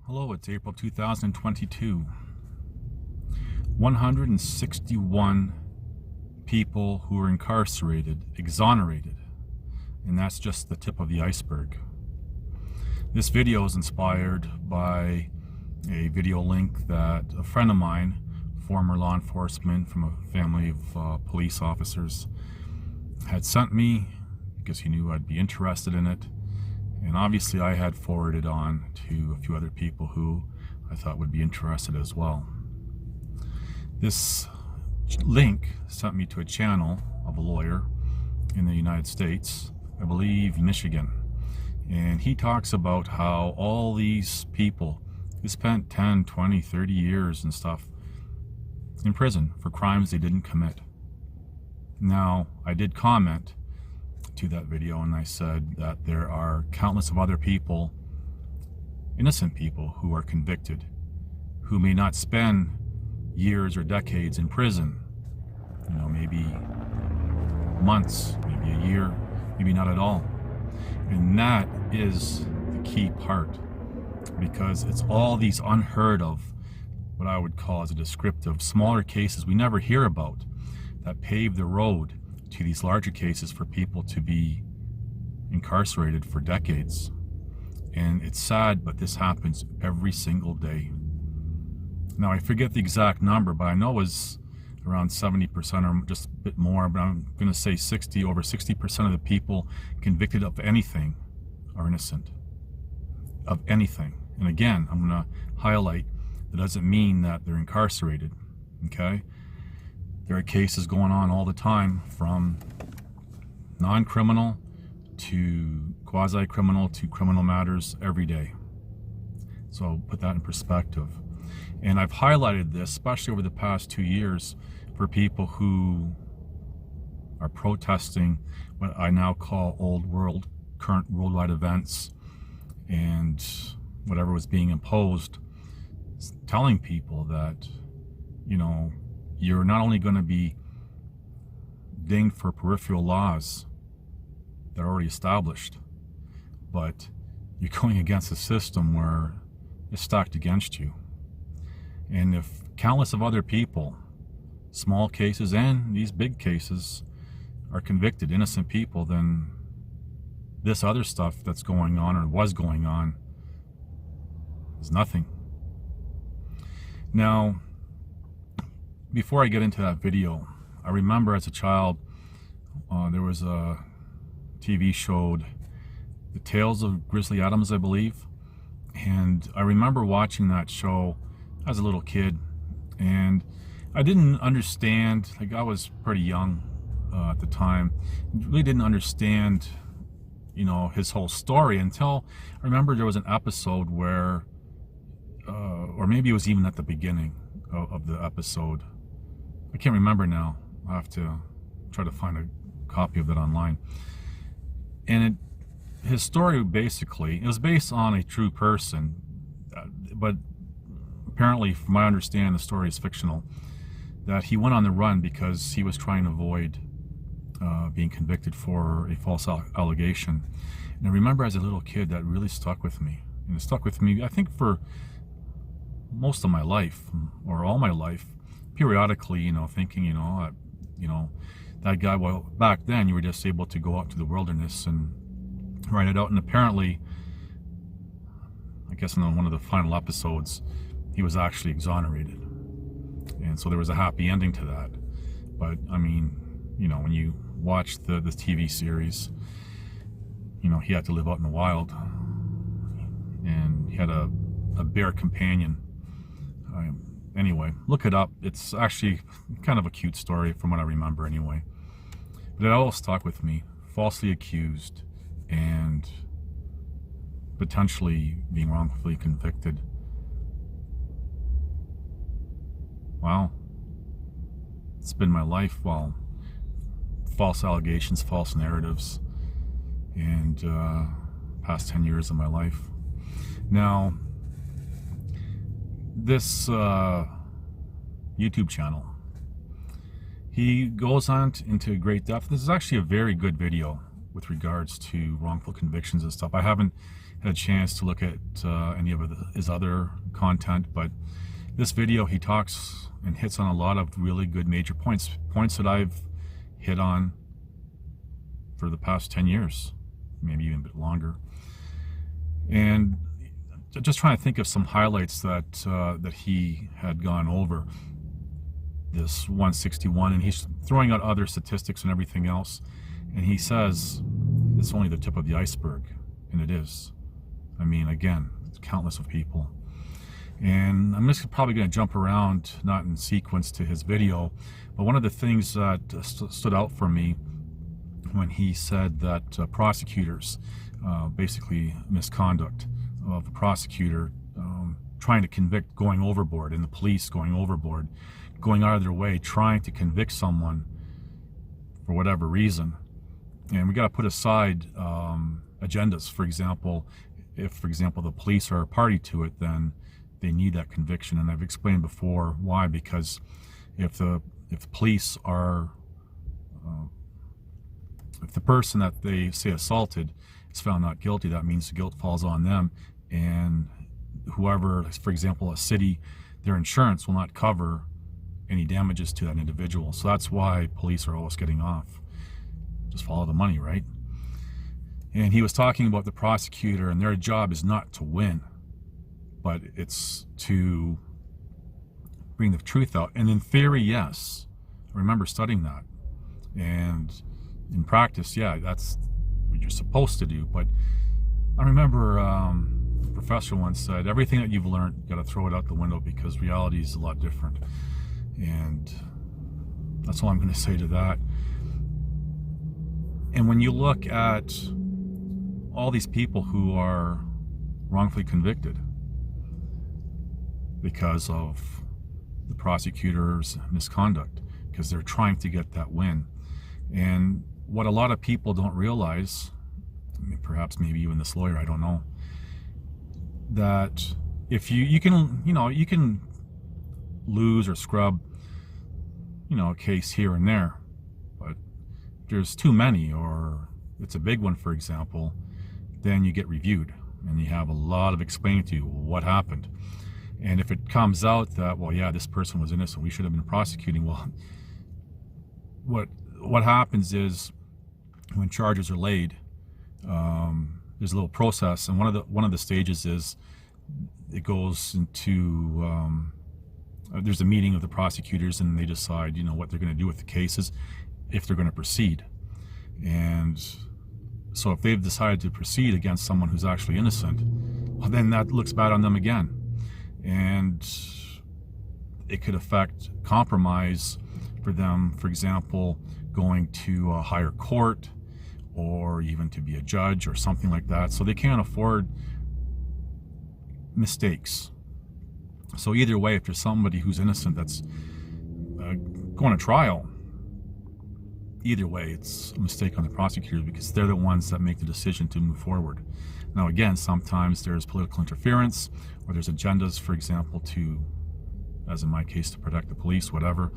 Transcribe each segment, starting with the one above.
Hello, it's April 2022. 161 people who are incarcerated, exonerated, and that's just the tip of the iceberg. This video is inspired by a video link that a friend of mine, former law enforcement from a family of police officers, had sent me because he knew I'd be interested in it. And obviously I had forwarded on to a few other people who I thought would be interested as well. This link sent me to a channel of a lawyer in the United States, I believe Michigan. And he talks about how all these people who spent 10, 20, 30 years and stuff in prison for crimes they didn't commit. Now, I did comment to that video and I said that there are countless of other people, innocent people, who are convicted, who may not spend years or decades in prison, maybe months, maybe a year, maybe not at all. And that is the key part, because it's all these unheard of, what I would call as a descriptive, smaller cases we never hear about that pave the road to these larger cases for people to be incarcerated for decades. And it's sad, but this happens every single day. Now, I forget the exact number, but I know it was around 70% or just a bit more, but I'm going to say over 60% of the people convicted of anything are innocent. Of anything. And again, I'm going to highlight that doesn't mean that they're incarcerated, okay? There are cases going on all the time, from non-criminal to quasi-criminal to criminal matters every day. So put that in perspective. And I've highlighted this, especially over the past 2 years, for people who are protesting what I now call current worldwide events, and whatever was being imposed, telling people that, you're not only going to be dinged for peripheral laws that are already established, but you're going against a system where it's stacked against you. And if countless of other people, small cases and these big cases, are convicted, innocent people, then this other stuff that's going on, or was going on, is nothing. Now, before I get into that video, I remember as a child, there was a TV show, The Tales of Grizzly Adams, I believe. And I remember watching that show as a little kid. And I didn't understand, I was pretty young at the time, really didn't understand, his whole story until I remember there was an episode where, or maybe it was even at the beginning of the episode, I can't remember now. I'll have to try to find a copy of it online. And his story basically, it was based on a true person, but apparently, from my understanding, the story is fictional, that he went on the run because he was trying to avoid being convicted for a false allegation. And I remember as a little kid, that really stuck with me. And it stuck with me, I think, for most of my life, or all my life. Periodically, thinking, that guy, well, back then you were just able to go out to the wilderness and write it out. And apparently, I guess in one of the final episodes, he was actually exonerated. And so there was a happy ending to that. But I mean, when you watch the TV series, he had to live out in the wild. And he had a bear companion. Anyway, look it up. It's actually kind of a cute story from what I remember anyway. But it all stuck with me. Falsely accused and potentially being wrongfully convicted. Wow. It's been my life. Well, false allegations, false narratives, and past 10 years of my life. Now, this YouTube channel, he goes on into great depth. This is actually a very good video with regards to wrongful convictions and stuff. I haven't had a chance to look at any of his other content, but this video he talks and hits on a lot of really good major points that I've hit on for the past 10 years, maybe even a bit longer. And just trying to think of some highlights that he had gone over this 161, and he's throwing out other statistics and everything else, and he says it's only the tip of the iceberg, and it is. I mean, again, it's countless of people. And I'm just probably going to jump around, not in sequence to his video, but one of the things that stood out for me when he said that prosecutors, basically misconduct of the prosecutor trying to convict, going overboard, and the police going overboard, going out of their way, trying to convict someone for whatever reason. And we got to put aside agendas. For example, if, for example, the police are a party to it, then they need that conviction. And I've explained before why. Because if the police are, if the person that they say assaulted is found not guilty, that means the guilt falls on them. And whoever, for example, a city, their insurance will not cover any damages to that individual. So that's why police are always getting off. Just follow the money, right? And he was talking about the prosecutor, and their job is not to win, but it's to bring the truth out. And in theory, yes, I remember studying that. And in practice, yeah, that's what you're supposed to do. But I remember the professor once said, everything that you've learned, you got to throw it out the window, because reality is a lot different. And that's all I'm going to say to that. And when you look at all these people who are wrongfully convicted because of the prosecutor's misconduct, because they're trying to get that win. And what a lot of people don't realize, I mean, perhaps maybe even this lawyer, I don't know, that if you can lose or scrub, a case here and there, but if there's too many, or it's a big one, for example, then you get reviewed and you have a lot of explaining to you what happened. And if it comes out that, well, yeah, this person was innocent, we should have been prosecuting, well, what happens is when charges are laid, there's a little process, and one of the stages is it goes into there's a meeting of the prosecutors, and they decide what they're going to do with the cases, if they're going to proceed. And so if they've decided to proceed against someone who's actually innocent, well, then that looks bad on them again, and it could affect compromise for them, for example, going to a higher court, or even to be a judge or something like that. So they can't afford mistakes. So either way, if there's somebody who's innocent that's going to trial, either way, it's a mistake on the prosecutors, because they're the ones that make the decision to move forward. Now again, sometimes there's political interference, or there's agendas, for example, to, as in my case, to protect the police, whatever.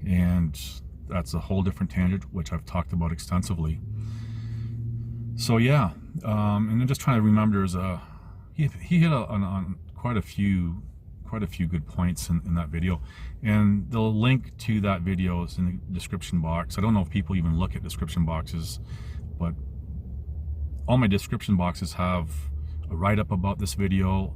And that's a whole different tangent, which I've talked about extensively. So yeah, and I'm just trying to remember, he hit on quite a few good points in that video, and the link to that video is in the description box. I don't know if people even look at description boxes, but all my description boxes have a write-up about this video,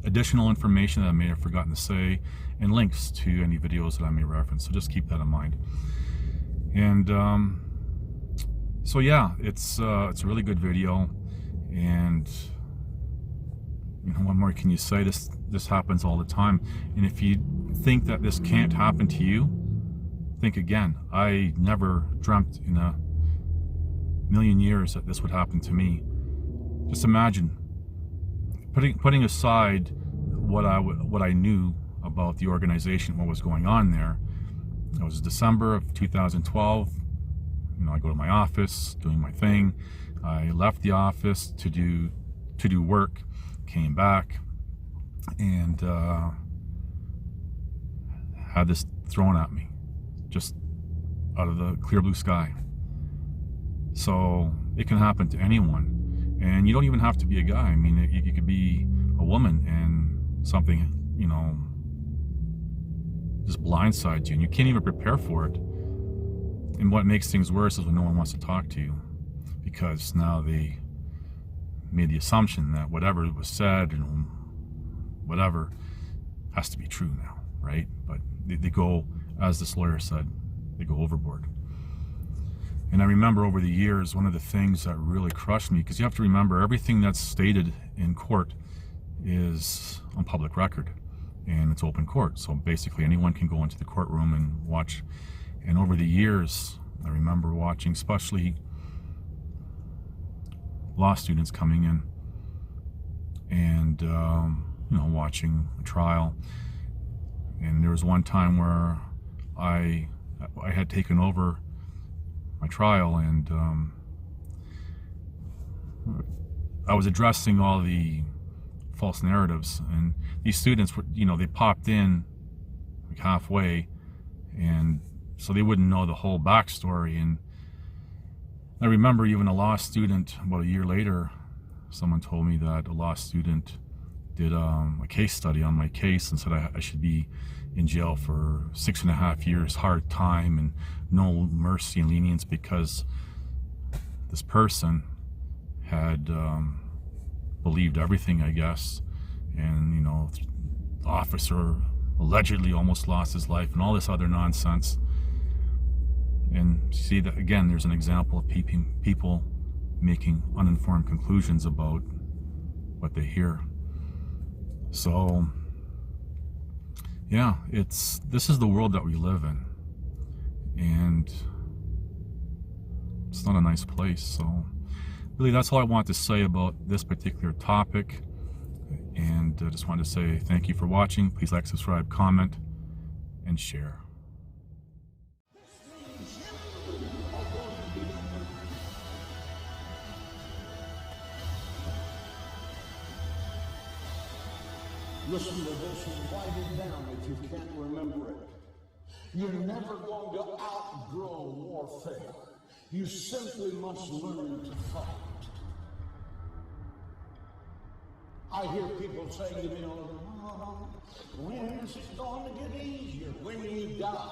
additional information that I may have forgotten to say, and links to any videos that I may reference. So just keep that in mind. And so yeah, it's a really good video. And what more can you say? This happens all the time. And if you think that this can't happen to you, think again. I never dreamt in a million years that this would happen to me. Just imagine, putting aside what I knew about the organization, what was going on there. It was December of 2012. I go to my office, doing my thing. I left the office to do work, came back, and had this thrown at me, just out of the clear blue sky. So it can happen to anyone. And you don't even have to be a guy. I mean, you could be a woman and something, just blindsides you and you can't even prepare for it. And what makes things worse is when no one wants to talk to you, because now they made the assumption that whatever was said and whatever has to be true now, right? But they go, as this lawyer said, they go overboard. And I remember over the years, one of the things that really crushed me, because you have to remember everything that's stated in court is on public record and it's open court. So basically anyone can go into the courtroom and watch. And over the years, I remember watching, especially law students coming in and, watching a trial. And there was one time where I had taken over my trial, and I was addressing all the false narratives, and these students were, they popped in like halfway, and so they wouldn't know the whole backstory. And I remember even a law student, about a year later, someone told me that a law student did a case study on my case and said I should be in jail for 6.5 years, hard time, and no mercy and lenience, because this person had believed everything, I guess. And, the officer allegedly almost lost his life and all this other nonsense. And see that again, there's an example of people making uninformed conclusions about what they hear. So yeah, this is the world that we live in, and it's not a nice place. So really, that's all I want to say about this particular topic. And I just wanted to say thank you for watching. Please like, subscribe, comment, and share. Listen to this and write it down if you can't remember it. You're never going to outgrow warfare. You simply must learn to fight. I hear people saying to me, when is it going to get easier? When you die.